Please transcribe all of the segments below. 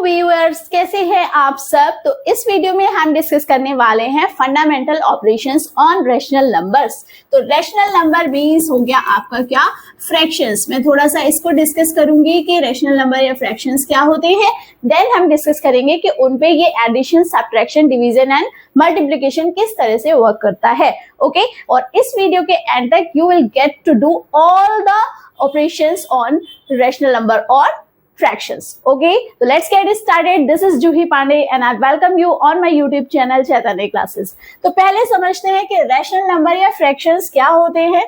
Viewers, कैसे हैं आप सब। तो इस वीडियो में हम डिस्कस करने वाले हैं fundamental operations on rational numbers. तो रैशनल नंबर मींस हो गया आपका क्या, फ्रैक्शंस। मैं थोड़ा सा इसको डिस्कस करूंगी कि रैशनल नंबर या फ्रैक्शंस क्या होते हैं। देन हम डिस्कस करेंगे कि उनपे ये addition, subtraction, division and multiplication किस तरह से वर्क करता है। ओके, और इस वीडियो के एंड तक you will get to do all the operations on rational number और fractions. Okay, so let's get started. This is Juhi Pandey and I welcome you on my YouTube channel Chaitanya Classes. तो पहले समझते हैं कि rational number या fractions क्या होते हैं।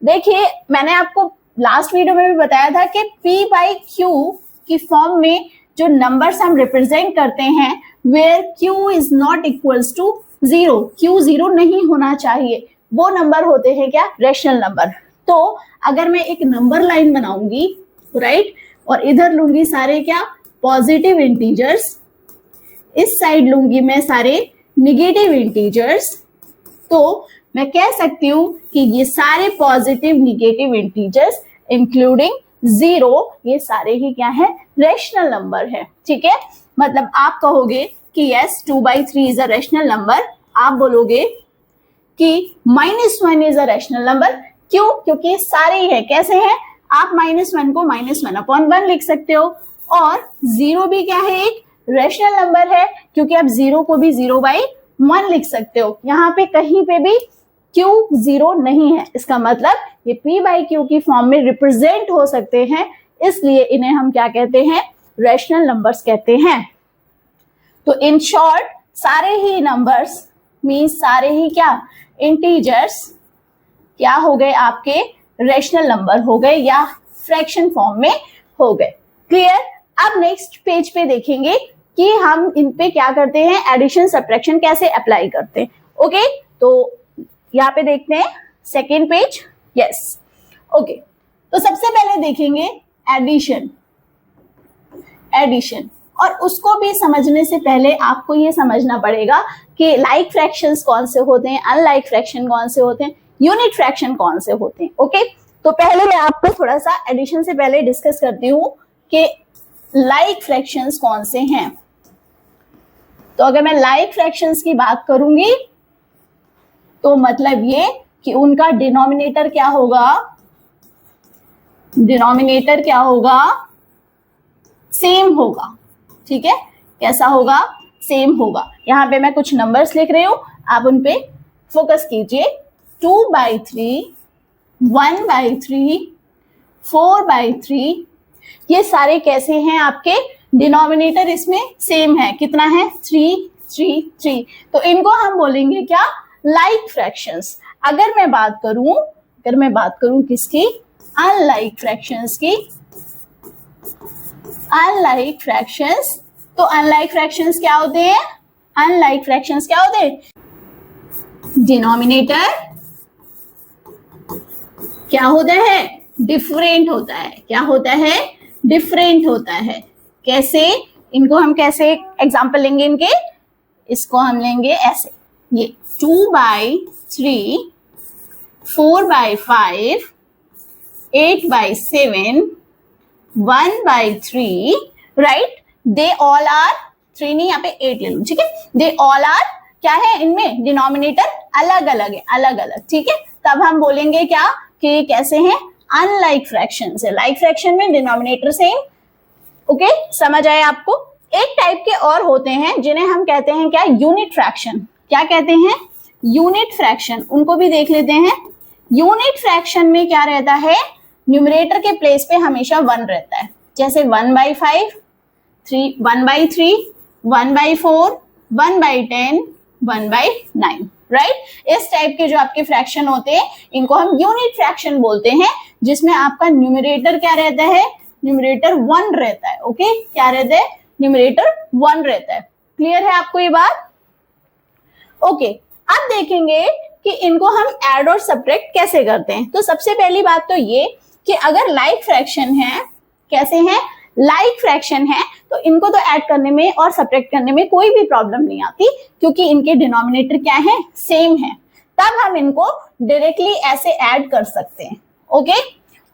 देखिए, मैंने आपको लास्ट वीडियो में भी बताया था कि P by Q की फॉर्म में जो नंबर्स हम रिप्रेजेंट करते हैं, where Q is not equals to 0, Q 0 नहीं होना चाहिए, वो नंबर होते हैं क्या, रैशनल नंबर। तो अगर मैं एक नंबर लाइन बनाऊंगी, राइट, और इधर लूंगी सारे क्या, पॉजिटिव इंटीजर्स, इस साइड लूंगी मैं सारे निगेटिव इंटीजर्स, तो मैं कह सकती हूं कि ये सारे पॉजिटिव निगेटिव इंटीजर्स इंक्लूडिंग 0, ये सारे ही क्या है, रैशनल नंबर है। ठीक है, मतलब आप कहोगे कि yes 2/3 is a rational number, आप बोलोगे कि -1 इज अ रैशनल नंबर। क्यों? क्योंकि सारे ही है। कैसे हैं? आप -1 को -1/1 लिख सकते हो, और 0 भी क्या है, एक रैशनल नंबर है, क्योंकि आप 0 को भी 0/1 लिख सकते हो। यहाँ पे कहीं पे भी Q 0 नहीं है, इसका मतलब ये P by Q की फॉर्म में रिप्रेजेंट हो सकते हैं, इसलिए इन्हें हम क्या कहते हैं, रैशनल नंबर्स कहते हैं। तो इन शॉर्ट सारे ही नंबर्स मींस सारे ही क्या, इंटीजर्स क्या हो गए, आपके रैशनल नंबर हो गए या फ्रैक्शन फॉर्म में हो गए। क्लियर? अब नेक्स्ट पेज पे देखेंगे कि हम इन पे क्या करते हैं, एडिशन सब्ट्रैक्शन कैसे अप्लाई करते हैं। ओके, तो यहाँ पे देखते हैं सेकेंड पेज। यस, ओके, तो सबसे पहले देखेंगे एडिशन। और उसको भी समझने से पहले आपको ये समझना पड़ेगा कि लाइक फ्रैक्शंस कौन से होते हैं, अनलाइक फ्रैक्शन कौन से होते हैं, यूनिट फ्रैक्शन कौन से होते हैं। ओके, तो पहले मैं आपको थोड़ा सा एडिशन से पहले डिस्कस करती हूं कि लाइक फ्रैक्शंस कौन से हैं। तो अगर मैं लाइक फ्रैक्शंस की बात करूंगी तो मतलब ये कि उनका डिनोमिनेटर क्या होगा, सेम होगा। ठीक है, कैसा होगा, सेम होगा। यहां पे मैं कुछ नंबर्स लिख रही हूं, आप उन पे फोकस कीजिए। 2/3, 1/3, 4/3, ये सारे कैसे हैं, आपके डिनोमिनेटर इसमें सेम है। कितना है, 3, 3, 3। तो इनको हम बोलेंगे क्या, लाइक फ्रैक्शंस। अगर मैं बात करूं किसकी, अनलाइक फ्रैक्शंस की, अनलाइक फ्रैक्शंस। तो अनलाइक फ्रैक्शंस क्या होते हैं, डिनोमिनेटर क्या होता है, डिफरेंट होता है। क्या होता है, डिफरेंट होता है। कैसे, इनको हम कैसे एग्जांपल लेंगे इनके, इसको हम लेंगे ऐसे, ये 2/3, 4/5, 8/7, 1/3, राइट। दे ऑल आर, 3 नहीं, यहाँ पे 8 ले लूं। ठीक है, दे ऑल आर क्या है, इनमें डिनोमिनेटर अलग अलग है, अलग अलग। ठीक है, तब हम बोलेंगे क्या कि कैसे हैं, अनलाइक फ्रैक्शन है। लाइक फ्रैक्शन में डिनोमिनेटर सेम। ओके, समझ आए आपको। एक टाइप के और होते हैं जिन्हें हम कहते हैं क्या, यूनिट फ्रैक्शन। क्या कहते हैं, यूनिट फ्रैक्शन। उनको भी देख लेते हैं। यूनिट फ्रैक्शन में क्या रहता है, न्यूमरेटर के प्लेस पे हमेशा 1 रहता है। जैसे 1/5, 1/3, 1/4, 1/10, 1/9, राइट। इस टाइप के जो आपके फ्रैक्शन होते हैं, इनको हम यूनिट फ्रैक्शन बोलते हैं, जिसमें आपका न्यूमरेटर क्या रहता है, न्यूमरेटर 1 रहता है। ओके, क्या रहता है, न्यूमरेटर 1 रहता है। क्लियर है आपको ये बात? ओके, अब देखेंगे कि इनको हम ऐड और सब्ट्रैक्ट कैसे करते हैं। तो सबसे पहली बात तो ये कि अगर लाइक फ्रैक्शन है, कैसे हैं, लाइक फ्रैक्शन है, तो इनको तो ऐड करने में और सब्ट्रैक्ट करने में कोई भी प्रॉब्लम नहीं आती, क्योंकि इनके डिनोमिनेटर क्या है, सेम है। तब हम इनको डायरेक्टली ऐसे ऐड कर सकते हैं। ओके,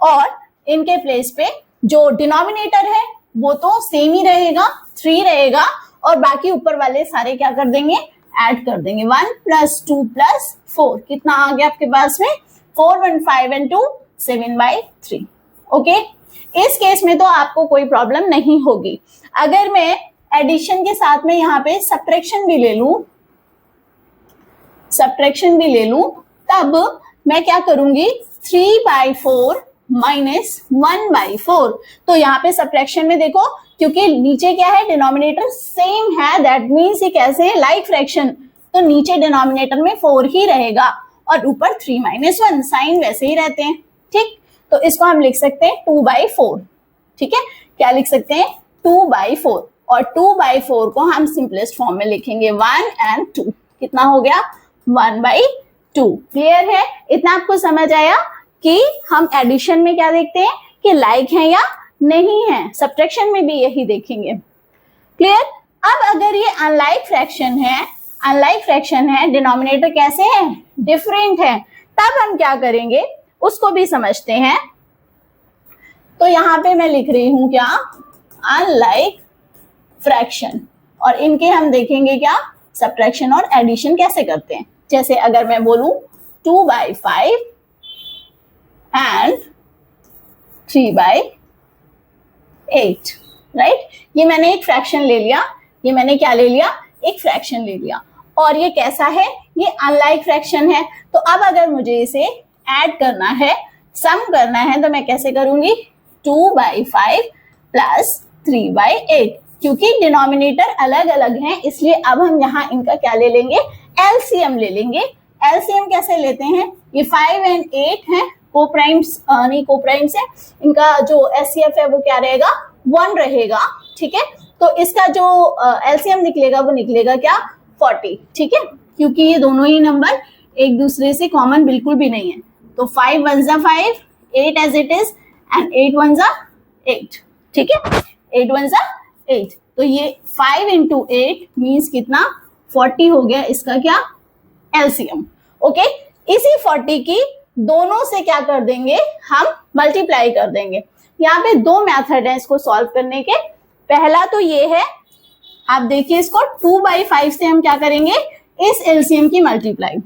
और इनके प्लेस पे जो डिनोमिनेटर है वो तो सेम ही रहेगा, 3 रहेगा, और बाकी ऊपर वाले सारे क्या कर देंगे, ऐड कर देंगे। 1 + 2 + 4 कितना आ गया आपके पास में, 4 1 5 and 2 7/3। ओके, इस केस में तो आपको कोई प्रॉब्लम नहीं होगी। अगर मैं एडिशन के साथ में यहाँ पे सब्ट्रैक्शन भी ले लूं, तब मैं क्या करूंगी, 3/4 - 1/4। तो यहाँ पे सब्ट्रैक्शन में देखो, क्योंकि नीचे क्या है, डिनोमिनेटर सेम है, दैट मीन्स ये कैसे है, लाइक फ्रैक्शन, तो नीचे डिनोमिनेटर में 4 ही रहेगा और ऊपर 3 - 1, साइन वैसे ही रहते हैं। ठीक, तो इसको हम लिख सकते हैं 2/4। ठीक है, क्या लिख सकते हैं, 2/4, और 2/4 को हम सिंपलेस्ट फॉर्म में लिखेंगे 1 and 2। कितना हो गया, 1/2। क्लियर है, इतना आपको समझ आया कि हम एडिशन में क्या देखते हैं कि लाइक है या नहीं है, सब्ट्रैक्शन में भी यही देखेंगे। क्लियर। अब अगर ये अनलाइक फ्रैक्शन है, डिनोमिनेटर कैसे है, डिफरेंट है, तब हम क्या करेंगे उसको भी समझते हैं। तो यहां पे मैं लिख रही हूं क्या, अनलाइक फ्रैक्शन, और इनके हम देखेंगे क्या, सब्ट्रैक्शन और एडिशन कैसे करते हैं। जैसे अगर मैं बोलूं 2/5 and 3/8, राइट, ये मैंने एक फ्रैक्शन ले लिया, ये मैंने क्या ले लिया, एक फ्रैक्शन ले लिया, और ये कैसा है, ये अनलाइक फ्रैक्शन है। तो अब अगर मुझे इसे ऐड करना है, सम करना है, तो मैं कैसे करूंगी, 2/5 + 3/8, क्योंकि डिनोमिनेटर अलग अलग हैं, इसलिए अब हम यहाँ इनका क्या ले लेंगे, एलसीएम ले लेंगे। एलसीएम कैसे लेते हैं, ये 5 and 8 है, कोप्राइम्स नहीं, कोप्राइम्स है, इनका जो एचसीएफ है वो क्या रहेगा, 1 रहेगा। ठीक है, तो इसका जो एलसीएम निकलेगा वो निकलेगा क्या, 40। ठीक है, क्योंकि ये दोनों ही नंबर एक दूसरे से कॉमन बिल्कुल भी नहीं है, तो 5 1 5, 8 as it is, and 8 1 8। ठीक है, 8 1 8, तो ये 5 × 8 मीन्स कितना, 40 हो गया इसका क्या, एलसीएम। ओके, इसी 40 की दोनों से क्या कर देंगे, हम मल्टीप्लाई कर देंगे। यहाँ पे 2 मेथड है इसको सॉल्व करने के। पहला तो ये है, आप देखिए इसको 2/5 से हम क्या करेंगे, इस एलसीएम की मल्टीप्लाई,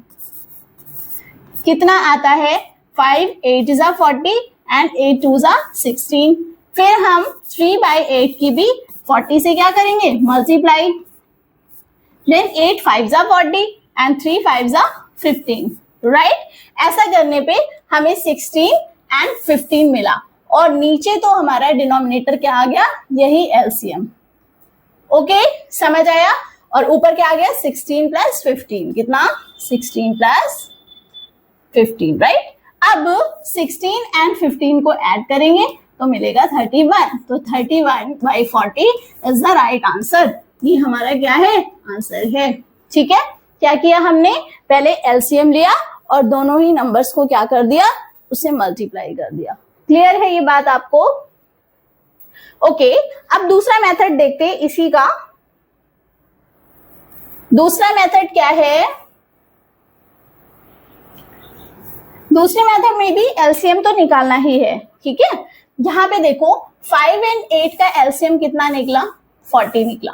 कितना आता है, 5 8 = 40 and 8 2 = 16। फिर हम 3/8 की भी 40 से क्या करेंगे, मल्टीप्लाई, देन 8 5 = 40 and 3 5 = 15, राइट। ऐसा करने पे हमें 16 and 15 मिला, और नीचे तो हमारा डिनोमिनेटर क्या आ गया, यही एलसीएम। ओके, समझ आया। और ऊपर क्या आ गया, 16 + 15, कितना, 16 + 15, राइट। अब 16 and 15 को ऐड करेंगे तो मिलेगा 31, तो 31/40 इज द राइट आंसर। ये हमारा क्या है, आंसर है। ठीक है, क्या किया हमने, पहले एलसीएम लिया और दोनों ही नंबर्स को क्या कर दिया, उससे मल्टीप्लाई कर दिया। क्लियर है ये बात आपको। ओके, अब दूसरा मेथड देखते हैं इसी का। दूसरा मेथड क्या है, दूसरे मेथड में भी एलसीएम तो निकालना ही है। ठीक है, यहां पे देखो 5 and 8 का एलसीएम कितना निकला, 40 निकला।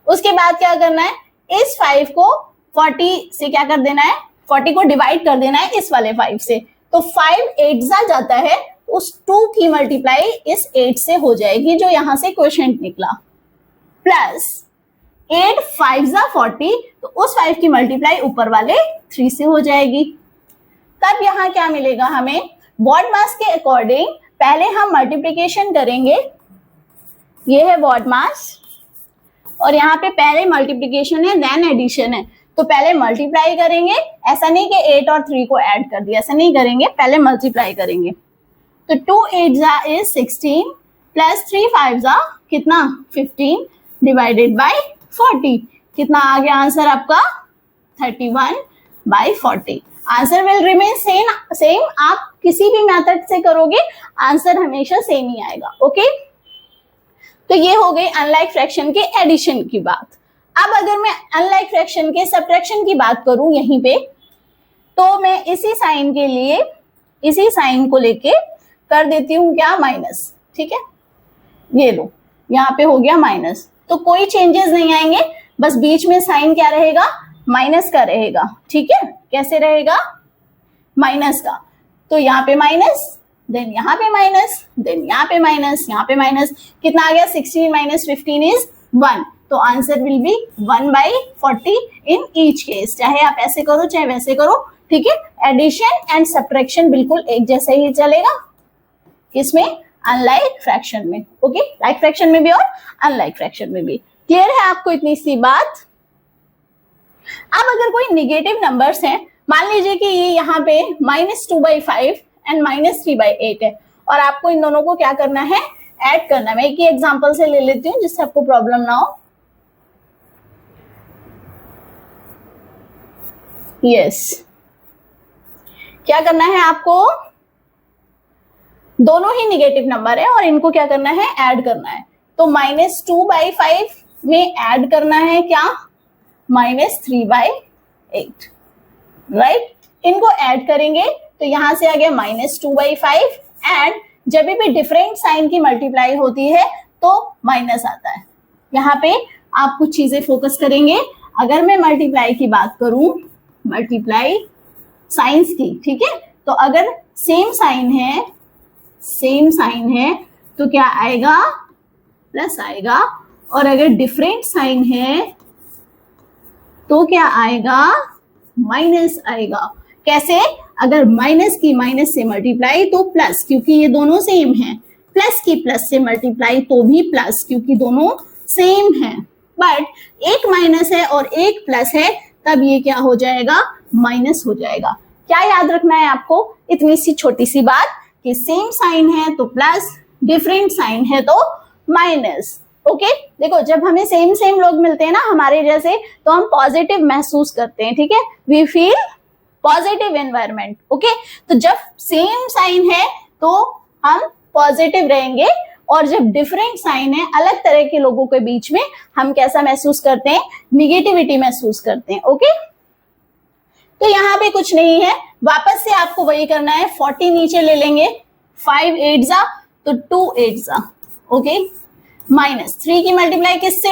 उसके बाद क्या करना है, इस 5 को 40 से क्या कर देना है, 40 को डिवाइड कर देना है इस वाले 5 से, तो 5 8 जाता है, उस 2 की मल्टीप्लाई इस 8 से हो जाएगी जो यहां से क्वोशिएंट निकला, प्लस 8 5 = 40, तो उस 5 की मल्टीप्लाई ऊपर वाले 3 से हो जाएगी। तब यहां क्या मिलेगा हमें, वॉट मास के अकॉर्डिंग पहले हम मल्टीप्लिकेशन करेंगे, ये है वॉट मास, और यहाँ पे पहले मल्टीप्लिकेशन है देन एडिशन है, तो पहले मल्टीप्लाई करेंगे। ऐसा नहीं कि 8 और 3 को ऐड कर दिया, ऐसा नहीं करेंगे, पहले मल्टीप्लाई करेंगे। तो 2 8 is 16 प्लस 3 5 कितना, 15 डिवाइडेड बाय 40, कितना आ गया आंसर आपका, 31/40। आंसर विल रिमेन सेम, आप किसी भी मेथड से करोगे आंसर हमेशा सेम ही आएगा। ओके, तो ये हो गई अनलाइक फ्रैक्शन के एडिशन की बात। अब अगर मैं अनलाइक फ्रैक्शन के सब्ट्रैक्शन की बात करूं यहीं पे, तो मैं इसी साइन के लिए इसी साइन को लेके कर देती हूं क्या, माइनस। ठीक है, ये लो, यहाँ पे हो गया माइनस, तो कोई चेंजेस नहीं आएंगे, बस बीच में साइन क्या रहेगा, माइनस का रहेगा। ठीक है, कैसे रहेगा, माइनस का। तो यहाँ पे माइनस, देन यहाँ पे माइनस, देन यहाँ पे माइनस, यहाँ पे माइनस, कितना आ गया, 16 माइनस 15 इज 1। तो answer will be 1/40 in each case, चाहे आप ऐसे करो चाहे वैसे करो। ठीक है, एडिशन एंड सब्ट्रैक्शन बिल्कुल एक जैसे ही चलेगा, किसमें, अनलाइक फ्रैक्शन में। ओके, लाइक फ्रैक्शन में भी और अनलाइक फ्रैक्शन में भी। क्लियर है आपको इतनी सी बात। अब अगर कोई निगेटिव नंबर्स हैं, मान लीजिए कि ये यहाँ पे -2/5 एंड -3/8 है, और आपको इन दोनों को क्या करना है, ऐड करना है। मैं एक ही एग्जांपल से ले लेती हूँ जिससे आपको प्रॉब्लम ना हो। यस, क्या करना है आपको, दोनों ही निगेटिव नंबर है और इनको क्या करना है, ऐड करना है। तो -2/5 में ऐड करना है क्या, -3/8, राइट। इनको ऐड करेंगे तो यहां से आ गया -2/5, एंड जब भी डिफरेंट साइन की मल्टीप्लाई होती है तो माइनस आता है। यहाँ पे आप कुछ चीजें फोकस करेंगे। अगर मैं मल्टीप्लाई की बात करूं, मल्टीप्लाई साइंस की, ठीक है, तो अगर सेम साइन है तो क्या आएगा, प्लस आएगा, और अगर डिफरेंट साइन है तो क्या आएगा, माइनस आएगा। कैसे, अगर माइनस की माइनस से मल्टीप्लाई तो प्लस, क्योंकि ये दोनों सेम हैं। प्लस की प्लस से मल्टीप्लाई तो भी प्लस, क्योंकि दोनों सेम हैं। बट एक माइनस है और एक प्लस है, तब ये क्या हो जाएगा, माइनस हो जाएगा। क्या याद रखना है आपको, इतनी सी छोटी सी बात कि सेम साइन है तो प्लस, डिफरेंट साइन है तो माइनस। ओके, देखो जब हमें सेम लोग मिलते हैं ना हमारे जैसे, तो हम पॉजिटिव महसूस करते हैं। ठीक है, we feel positive environment. Okay, तो जब सेम साइन है तो हम पॉजिटिव रहेंगे, और जब डिफरेंट साइन है, अलग तरह के लोगों के बीच में, हम कैसा महसूस करते हैं, निगेटिविटी महसूस करते हैं। ओके, तो यहाँ पे कुछ नहीं है, वापस से आपको वही करना है, 40 नीचे ले लेंगे, 5 8 जा तो 2 8 जा। ओके, -3 की मल्टीप्लाई किससे,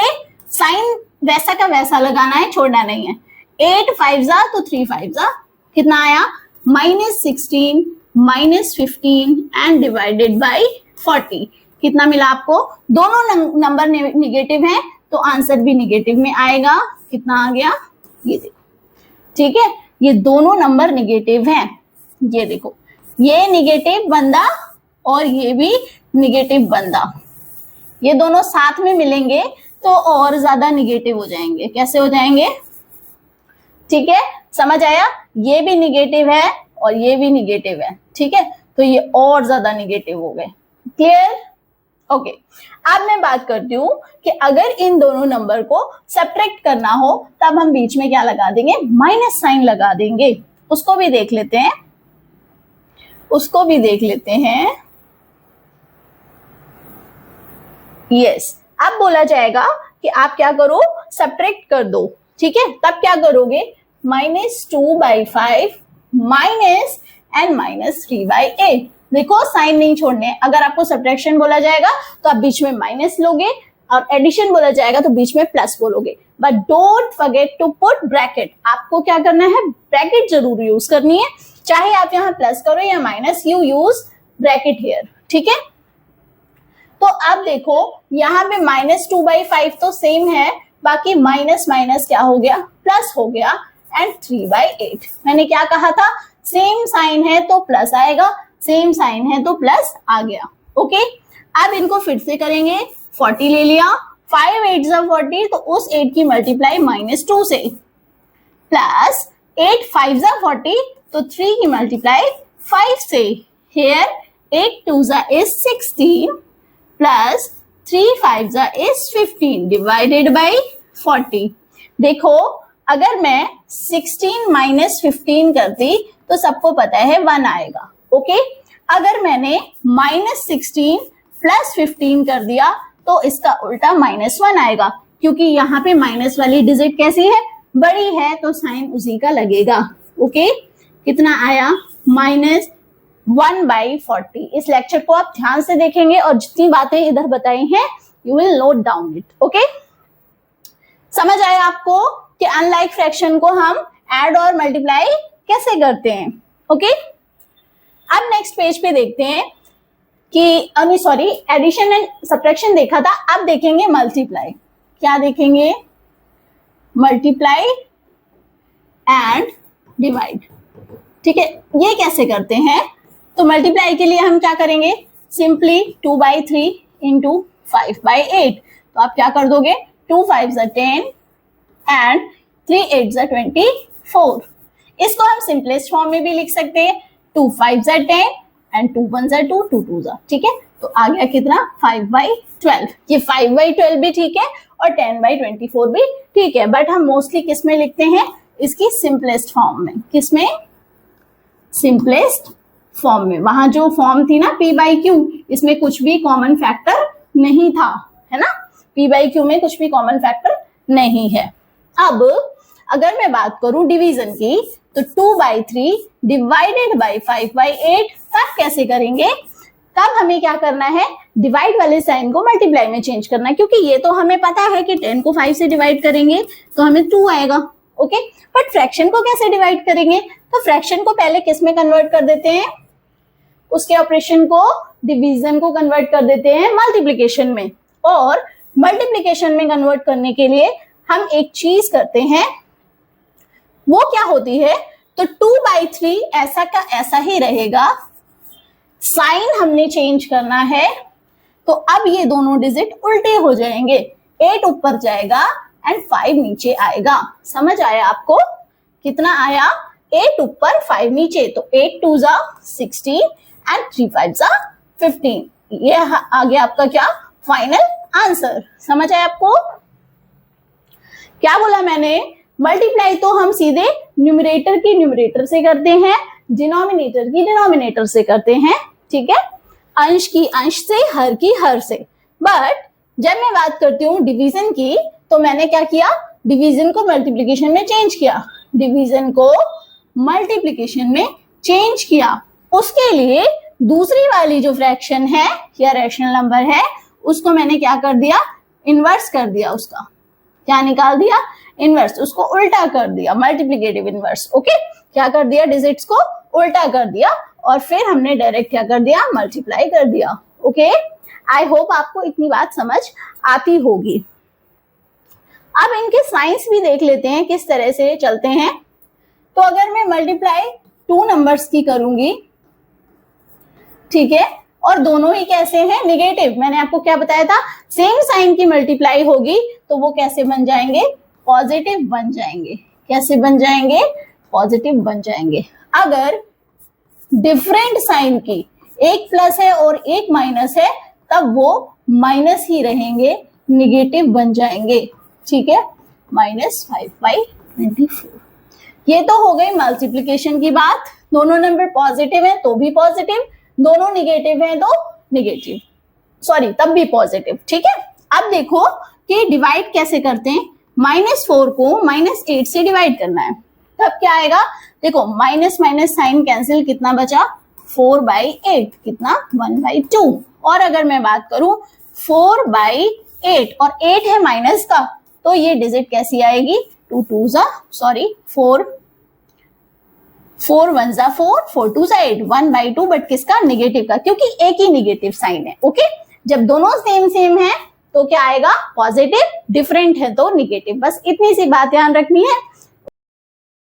साइन वैसा का वैसा लगाना है, छोड़ना नहीं है। 8 5 जा तो 3 5 जा, कितना आया, -16 -15 एंड डिवाइडेड बाई 40। कितना मिला आपको, दोनों नंबर निगेटिव हैं तो आंसर भी निगेटिव में आएगा। कितना आ गया, ये देखो। ठीक है, ये दोनों नंबर निगेटिव हैं, ये देखो, ये निगेटिव बंदा और ये भी निगेटिव बंदा, ये दोनों साथ में मिलेंगे तो और ज्यादा निगेटिव हो जाएंगे। कैसे हो जाएंगे, ठीक है, समझ आया, ये भी निगेटिव है और ये भी निगेटिव है। ठीक है, तो ये और ज्यादा निगेटिव हो गए। Clear, okay. अब मैं बात करती हूँ कि अगर इन दोनों नंबर को सब्ट्रैक्ट करना हो, तब हम बीच में क्या लगा देंगे, माइनस साइन लगा देंगे। उसको भी देख लेते हैं, यस। अब बोला जाएगा कि आप क्या करो, सब्ट्रैक्ट कर दो। ठीक है, तब क्या करोगे, -2/5 माइनस एंड -3/8। देखो साइन नहीं छोड़ने, अगर आपको सब्ट्रैक्शन बोला जाएगा तो आप बीच में माइनस लोगे, और एडिशन बोला जाएगा तो बीच में प्लस बोलोगे। But don't forget to put bracket. आपको क्या करना है, ब्रैकेट जरूर यूज करनी है, चाहे आप यहाँ प्लस करो या minus, you use bracket here. ठीक है, तो अब देखो यहाँ पे -2/5 तो सेम है, बाकी माइनस माइनस क्या हो गया, प्लस हो गया, एंड 3/8। मैंने क्या कहा था, सेम साइन है तो प्लस आएगा, सेम साइन है तो प्लस आ गया। ओके, अब इनको फिर से करेंगे, 40 ले लिया, 5 8 40, तो उस 8 की मल्टीप्लाई -2 से, प्लस 8 5 40, तो 3 की मल्टीप्लाई 5 से। Here 8 2 is 16 plus 3 5 is 15 divided by 40। देखो अगर मैं 16 माइनस 15 करती तो सबको पता है 1 आएगा। ओके, अगर मैंने -16 प्लस 15 कर दिया तो इसका उल्टा -1 आएगा, क्योंकि यहाँ पे माइनस वाली डिजिट कैसी है, बड़ी है, तो साइन उसी का लगेगा। ओके, कितना आया, -1/40। इस लेक्चर को आप ध्यान से देखेंगे और जितनी बातें इधर बताई हैं you will note down it. Okay, समझ आया आपको कि अनलाइक फ्रैक्शन को हम ऐड और मल्टीप्लाई कैसे करते हैं. ओके, अब नेक्स्ट पेज पे देखते हैं कि सॉरी, एडिशन एंड सब्ट्रैक्शन देखा था, अब देखेंगे मल्टीप्लाई. क्या देखेंगे? Multiply and divide. ठीक है, ये कैसे करते हैं? तो मल्टीप्लाई के लिए हम क्या करेंगे? Simply 2/3 into 5/8. तो आप क्या कर दोगे? 2 5s are 10 and 3 8s are 24. इसको हम सिंपलेस्ट फॉर्म में भी लिख सकते हैं. 2 5s are 10 and 2 1s are 2, 2 2s are. ठीक है, तो आ गया कितना? 5/12. ये 5/12 भी ठीक है और 10/24 भी ठीक है, बट हम मोस्टली किस में लिखते हैं? इसकी सिंपलेस्ट फॉर्म में. किसमें? सिंपलेस्ट फॉर्म में. वहां जो फॉर्म थी ना p/q, इसमें कुछ भी कॉमन फैक्टर नहीं था, है ना. p/q में कुछ भी कॉमन फैक्टर नहीं है. अब अगर मैं बात करूं डिवीजन की, तो 2/3 डिवाइडेड बाई 5/8 तब कैसे करेंगे? तब हमें क्या करना है? डिवाइड वाले साइन को मल्टीप्लाई में चेंज करना है, क्योंकि ये तो हमें पता है कि 10 को 5 से डिवाइड करेंगे तो हमें 2 आएगा. ओके, बट फ्रैक्शन को कैसे डिवाइड करेंगे? तो फ्रैक्शन को पहले किस में कन्वर्ट कर देते हैं? उसके ऑपरेशन को, डिवीजन को कन्वर्ट कर देते हैं मल्टीप्लिकेशन में. और मल्टीप्लिकेशन में कन्वर्ट करने के लिए हम एक चीज करते हैं, वो क्या होती है? तो 2/3 ऐसा का ऐसा ही रहेगा. साइन हमने चेंज करना है, तो अब ये दोनों डिजिट उल्टे हो जाएंगे. 8 ऊपर जाएगा एंड 5 नीचे आएगा. समझ आया आपको? कितना आया? 8 ऊपर 5 नीचे. तो 8 2s are 16 and 3 5s are 15. ये आ गया आपका क्या? Final answer. समझ आया आपको? क्या बोला मैंने? मल्टीप्लाई तो हम सीधे न्यूमरेटर की न्यूमरेटर से करते हैं, डिनोमिनेटर की डिनोमिनेटर से करते हैं. ठीक है, अंश की अंश से, हर की हर से. बट जब मैं बात करती हूँ डिवीजन की, तो मैंने क्या किया? डिवीजन को मल्टीप्लिकेशन में चेंज किया. डिवीजन को मल्टीप्लिकेशन में चेंज किया. उसके लिए दूसरी वाली जो फ्रैक्शन है या रैशनल नंबर है, उसको मैंने क्या कर दिया? इनवर्स कर दिया. उसका क्या निकाल दिया? इनवर्स. उसको उल्टा कर दिया, मल्टीप्लिकेटिव इनवर्स. ओके, क्या कर दिया? डिजिट्स को उल्टा कर दिया और फिर हमने डायरेक्ट क्या कर दिया? मल्टीप्लाई कर दिया. ओके, आई होप आपको इतनी बात समझ आती होगी. अब इनके साइंस भी देख लेते हैं किस तरह से चलते हैं. तो अगर मैं मल्टीप्लाई 2 नंबर्स की करूंगी, ठीक है, और दोनों ही कैसे हैं? निगेटिव. मैंने आपको क्या बताया था? सेम साइन की मल्टीप्लाई होगी तो वो कैसे बन जाएंगे? पॉजिटिव बन जाएंगे. कैसे बन जाएंगे? पॉजिटिव बन जाएंगे. अगर डिफरेंट साइन की, एक प्लस है और एक माइनस है, तब वो माइनस ही रहेंगे, निगेटिव बन जाएंगे. ठीक है, -5/24. ये तो हो गई मल्टीप्लिकेशन की बात. दोनों नंबर पॉजिटिव है तो भी पॉजिटिव, दोनों निगेटिव है तो निगेटिव, सॉरी तब भी पॉजिटिव. ठीक है, अब देखो कि डिवाइड कैसे करते हैं. -4 को -8 से डिवाइड करना है, तब क्या आएगा? देखो, माइनस माइनस साइन कैंसिल, कितना बचा? 4/8. कितना? 1/2. और अगर मैं बात करूं 4/8 और 8 है माइनस का, तो ये डिजिट कैसी आएगी? 2 2s are, sorry 4 1s are 4, 4 2s are 8, 1/2. But किसका? निगेटिव का, क्योंकि एक ही निगेटिव साइन है. ओके, जब दोनों सेम सेम है तो क्या आएगा? पॉजिटिव. डिफरेंट है तो निगेटिव. बस इतनी सी बात ध्यान रखनी है.